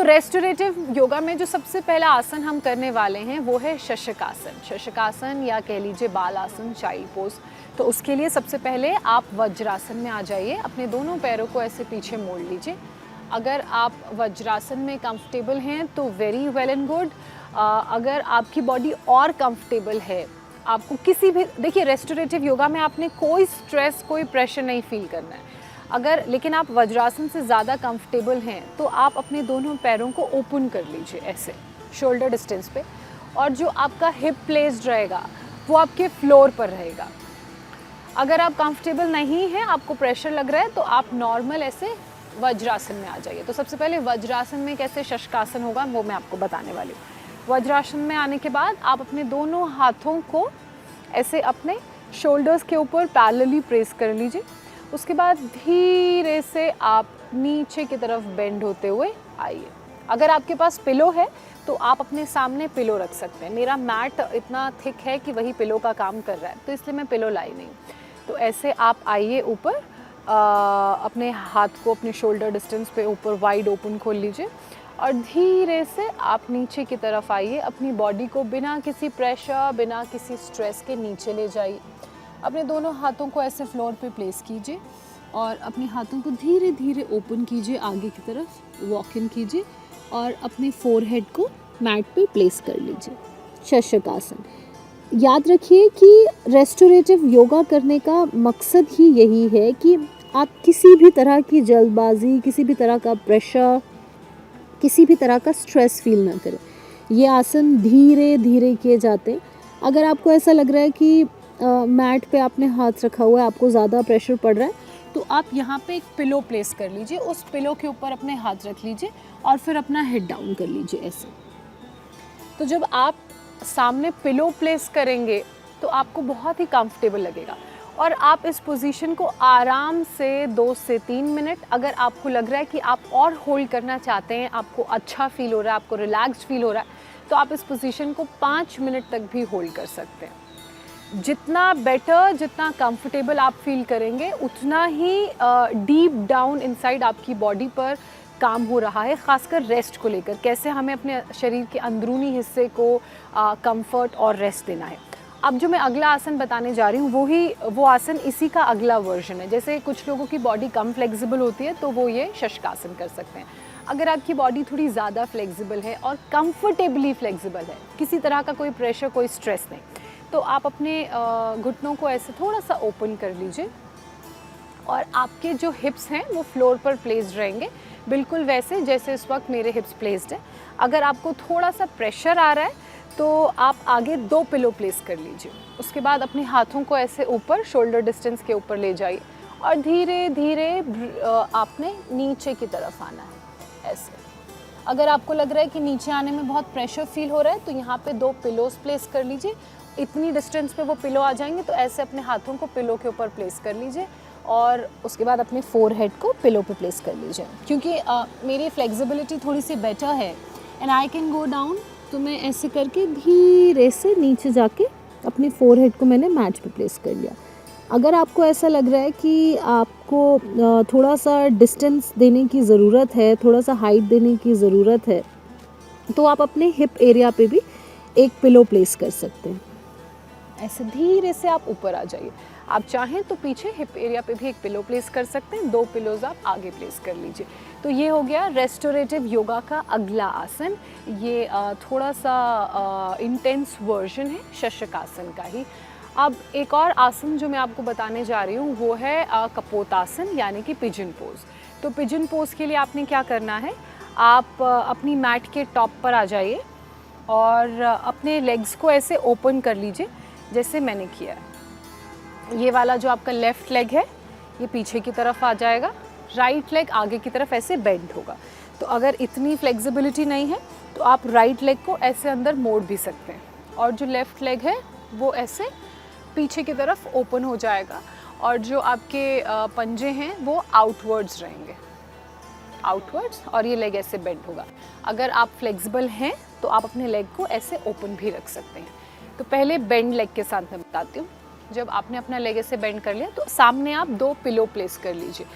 तो रेस्टोरेटिव योगा में जो सबसे पहला आसन हम करने वाले हैं वो है शशकासन। शशकासन या कह लीजिए बाल आसन, चाइल्ड पोज। तो उसके लिए सबसे पहले आप वज्रासन में आ जाइए, अपने दोनों पैरों को ऐसे पीछे मोड़ लीजिए। अगर आप वज्रासन में कंफर्टेबल हैं तो वेरी वेल एंड गुड। अगर आपकी बॉडी और कंफर्टेबल है, आपको किसी भी, देखिए रेस्टोरेटिव योगा में आपने कोई स्ट्रेस, कोई प्रेशर नहीं फील करना है। अगर लेकिन आप वज्रासन से ज़्यादा कंफर्टेबल हैं तो आप अपने दोनों पैरों को ओपन कर लीजिए ऐसे शोल्डर डिस्टेंस पे, और जो आपका हिप प्लेस्ड रहेगा वो आपके फ्लोर पर रहेगा। अगर आप कंफर्टेबल नहीं हैं, आपको प्रेशर लग रहा है, तो आप नॉर्मल ऐसे वज्रासन में आ जाइए। तो सबसे पहले वज्रासन में कैसे शशकासन होगा वो मैं आपको बताने वाली हूँ। वज्रासन में आने के बाद आप अपने दोनों हाथों को ऐसे अपने शोल्डर्स के ऊपर पैरेलली प्रेस कर लीजिए। उसके बाद धीरे से आप नीचे की तरफ बेंड होते हुए आइए। अगर आपके पास पिलो है तो आप अपने सामने पिलो रख सकते हैं। मेरा मैट इतना थिक है कि वही पिलो का काम कर रहा है, तो इसलिए मैं पिलो लाई नहीं। तो ऐसे आप आइए ऊपर, अपने हाथ को अपने शोल्डर डिस्टेंस पे ऊपर वाइड ओपन खोल लीजिए और धीरे से आप नीचे की तरफ आइए। अपनी बॉडी को बिना किसी प्रेशर, बिना किसी स्ट्रेस के नीचे ले जाइए। अपने दोनों हाथों को ऐसे फ्लोर पे प्लेस कीजिए और अपने हाथों को धीरे धीरे ओपन कीजिए, आगे की तरफ वॉक इन कीजिए और अपने फोरहेड को मैट पे प्लेस कर लीजिए। शशकासन। याद रखिए कि रेस्टोरेटिव योगा करने का मकसद ही यही है कि आप किसी भी तरह की जल्दबाजी, किसी भी तरह का प्रेशर, किसी भी तरह का स्ट्रेस फील ना करें। ये आसन धीरे धीरे किए जाते हैं। अगर आपको ऐसा लग रहा है कि मैट पे आपने हाथ रखा हुआ है, आपको ज़्यादा प्रेशर पड़ रहा है, तो आप यहाँ पे एक पिलो प्लेस कर लीजिए। उस पिलो के ऊपर अपने हाथ रख लीजिए और फिर अपना हेड डाउन कर लीजिए ऐसे। तो जब आप सामने पिलो प्लेस करेंगे तो आपको बहुत ही कंफर्टेबल लगेगा और आप इस पोजीशन को आराम से 2 से 3 मिनट, अगर आपको लग रहा है कि आप और होल्ड करना चाहते हैं, आपको अच्छा फील हो रहा है, आपको रिलैक्स्ड फील हो रहा है, तो आप इस पोजीशन को 5 मिनट तक भी होल्ड कर सकते हैं। जितना बेटर, जितना कंफर्टेबल आप फील करेंगे, उतना ही डीप डाउन इनसाइड आपकी बॉडी पर काम हो रहा है, खासकर रेस्ट को लेकर। कैसे हमें अपने शरीर के अंदरूनी हिस्से को कंफर्ट और रेस्ट देना है। अब जो मैं अगला आसन बताने जा रही हूँ वो आसन इसी का अगला वर्जन है। जैसे कुछ लोगों की बॉडी कम फ्लेक्सिबल होती है तो वो ये शशकासन कर सकते हैं। अगर आपकी बॉडी थोड़ी ज़्यादा फ्लेक्सिबल है और कंफर्टेबली फ्लेक्सिबल है, किसी तरह का कोई प्रेशर, कोई स्ट्रेस नहीं, तो आप अपने घुटनों को ऐसे थोड़ा सा ओपन कर लीजिए और आपके जो हिप्स हैं वो फ्लोर पर प्लेस्ड रहेंगे, बिल्कुल वैसे जैसे इस वक्त मेरे हिप्स प्लेस्ड है। अगर आपको थोड़ा सा प्रेशर आ रहा है तो आप आगे 2 पिलो प्लेस कर लीजिए। उसके बाद अपने हाथों को ऐसे ऊपर शोल्डर डिस्टेंस के ऊपर ले जाइए और धीरे धीरे आपने नीचे की तरफ आना है ऐसे। अगर आपको लग रहा है कि नीचे आने में बहुत प्रेशर फील हो रहा है तो यहाँ पे 2 पिलोस प्लेस कर लीजिए। इतनी डिस्टेंस पे वो पिलो आ जाएंगे तो ऐसे अपने हाथों को पिलो के ऊपर प्लेस कर लीजिए और उसके बाद अपने फोरहेड को पिलो पे प्लेस कर लीजिए। क्योंकि मेरी फ्लेक्सिबिलिटी थोड़ी सी बेटर है and I can go down, तो मैं ऐसे करके धीरे से नीचे जाके अपने फोरहेड को मैंने मैट पे प्लेस कर लिया। अगर आपको ऐसा लग रहा है कि आपको थोड़ा सा डिस्टेंस देने की ज़रूरत है, थोड़ा सा हाइट देने की ज़रूरत है, तो आप अपने हिप एरिया पे भी एक पिलो प्लेस कर सकते हैं। ऐसे धीरे से आप ऊपर आ जाइए। आप चाहें तो पीछे हिप एरिया पे भी एक पिलो प्लेस कर सकते हैं, 2 पिलोज आप आगे प्लेस कर लीजिए। तो ये हो गया रेस्टोरेटिव योगा का अगला आसन। ये थोड़ा सा इंटेंस वर्जन है शशकासन का ही। अब एक और आसन जो मैं आपको बताने जा रही हूँ वो है कपोतासन, यानी कि पिजन पोज। तो पिजन पोज के लिए आपने क्या करना है, आप अपनी मैट के टॉप पर आ जाइए और अपने लेग्स को ऐसे ओपन कर लीजिए जैसे मैंने किया है। ये वाला जो आपका लेफ़्ट लेग है ये पीछे की तरफ आ जाएगा, राइट लेग आगे की तरफ ऐसे बेंड होगा। तो अगर इतनी फ्लेक्सिबिलिटी नहीं है तो आप राइट लेग को ऐसे अंदर मोड़ भी सकते हैं और जो लेफ़्ट लेग है वो ऐसे पीछे की तरफ ओपन हो जाएगा और जो आपके पंजे हैं वो आउटवर्ड्स रहेंगे, आउटवर्ड्स, और ये लेग ऐसे बेंड होगा। अगर आप फ्लेक्सिबल हैं तो आप अपने लेग को ऐसे ओपन भी रख सकते हैं। तो पहले बेंड लेग के साथ मैं बताती हूँ। जब आपने अपना लेग ऐसे बेंड कर लिया तो सामने आप 2 पिलो प्लेस कर लीजिए।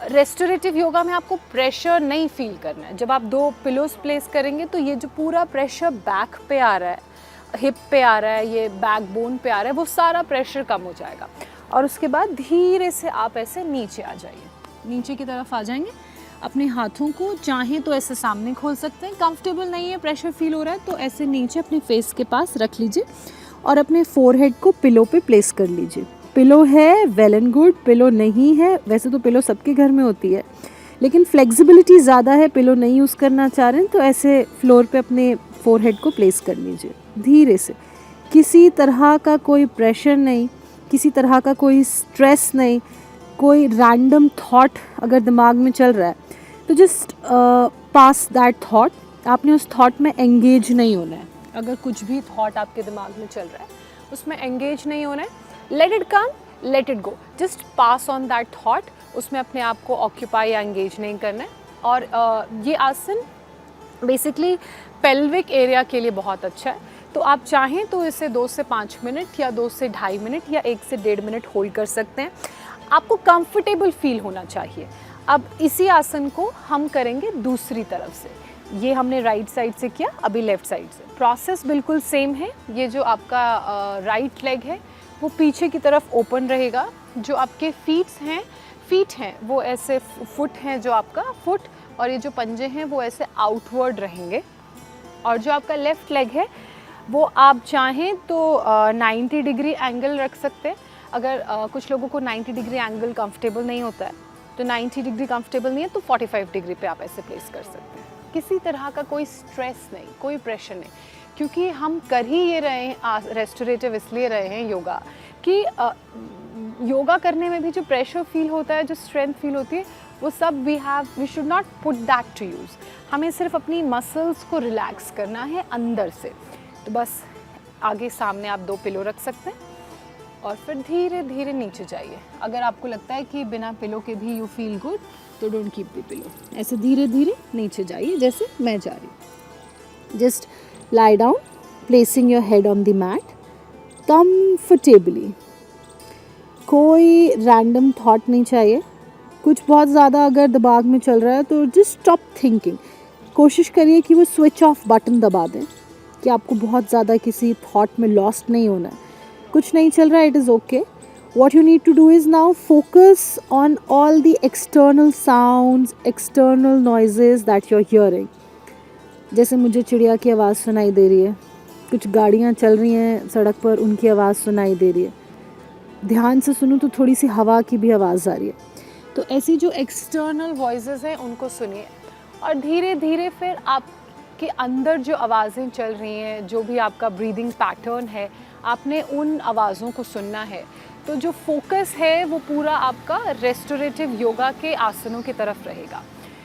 रेस्टोरेटिव योगा में आपको प्रेशर नहीं फील करना है। जब आप 2 पिलोस प्लेस करेंगे तो ये जो पूरा प्रेशर बैक पे आ रहा है, हिप पे आ रहा है, ये बैक बोन पे आ रहा है, वो सारा प्रेशर कम हो जाएगा। और उसके बाद धीरे से आप ऐसे नीचे आ जाइए, नीचे की तरफ आ जाएंगे। अपने हाथों को चाहें तो ऐसे सामने खोल सकते हैं, कंफर्टेबल नहीं है, प्रेशर फील हो रहा है तो ऐसे नीचे अपने फेस के पास रख लीजिए और अपने फोरहेड को पिलो पे प्लेस कर लीजिए। पिलो है वेल एंड गुड, पिलो नहीं है, वैसे तो पिलो सबके घर में होती है, लेकिन फ्लेक्सिबिलिटी ज़्यादा है, पिलो नहीं यूज़ करना चाह रहे हैं तो ऐसे फ्लोर पे अपने फोरहेड को प्लेस कर लीजिए धीरे से। किसी तरह का कोई प्रेशर नहीं, किसी तरह का कोई स्ट्रेस नहीं, कोई रैंडम थॉट अगर दिमाग में चल रहा है तो जस्ट पास दैट थॉट। आपने उस थॉट में एंगेज नहीं होना है। अगर कुछ भी थॉट आपके दिमाग में चल रहा है उसमें एंगेज नहीं होना है, let it come, let it go, just pass on that thought. उसमें अपने आप को ऑक्यूपाई या एंगेज नहीं करना है। और ये आसन बेसिकली पेल्विक एरिया के लिए बहुत अच्छा है, तो आप चाहें तो इसे 2 से 5 मिनट या 2 से ढाई मिनट या 1 से 1.5 मिनट होल्ड कर सकते हैं। आपको कंफर्टेबल फील होना चाहिए। अब इसी आसन को हम करेंगे दूसरी तरफ से। ये हमने राइट साइड से किया, अभी लेफ़्ट साइड से। प्रोसेस बिल्कुल सेम है। ये जो आपका राइट लेग है वो पीछे की तरफ ओपन रहेगा। जो आपके फीट हैं वो ऐसे, फुट हैं जो आपका फुट, और ये जो पंजे हैं वो ऐसे आउटवर्ड रहेंगे। और जो आपका लेफ़्ट लेग है वो आप चाहें तो 90 डिग्री एंगल रख सकते हैं। अगर कुछ लोगों को 90 डिग्री एंगल कंफर्टेबल नहीं होता है तो 90 डिग्री कंफर्टेबल नहीं है तो 45 डिग्री पे आप ऐसे प्लेस कर सकते हैं। किसी तरह का कोई स्ट्रेस नहीं, कोई प्रेशर नहीं, क्योंकि हम कर ही ये रहे हैं, रेस्टोरेटिव इसलिए रहे हैं योगा कि योगा करने में भी जो प्रेशर फील होता है, जो स्ट्रेंथ फील होती है, वो सब we should not put that to use. हमें सिर्फ अपनी मसल्स को रिलैक्स करना है अंदर से। तो बस आगे सामने आप 2 पिलो रख सकते हैं और फिर धीरे धीरे नीचे जाइए। अगर आपको लगता है कि बिना पिलो के भी यू फील गुड तो डोंट कीप द पिलो। ऐसे धीरे धीरे नीचे जाइए जैसे मैं जा रही हूँ। Just lie down, placing your head on the mat comfortably. कोई रैंडम थॉट नहीं चाहिए। कुछ बहुत ज़्यादा अगर दिमाग में चल रहा है तो जस्ट स्टॉप थिंकिंग। कोशिश करिए कि वो स्विच ऑफ बटन दबा दें कि आपको बहुत ज़्यादा किसी थॉट में लॉस्ट नहीं होना है। कुछ नहीं चल रहा है, it is okay. What you need to do is now focus on all the external sounds, external noises that you are hearing. जैसे मुझे चिड़िया की आवाज़ सुनाई दे रही है, कुछ गाड़ियाँ चल रही हैं सड़क पर, उनकी आवाज़ सुनाई दे रही है। ध्यान से सुनूं तो थोड़ी सी हवा की भी आवाज़ आ रही है। तो ऐसी जो एक्सटर्नल वॉइसेस हैं उनको सुनिए और धीरे धीरे फिर आपके अंदर जो आवाज़ें चल रही हैं, जो भी आपका ब्रीदिंग पैटर्न है, आपने उन आवाज़ों को सुनना है। तो जो फोकस है वो पूरा आपका रेस्टोरेटिव योगा के आसनों की तरफ रहेगा।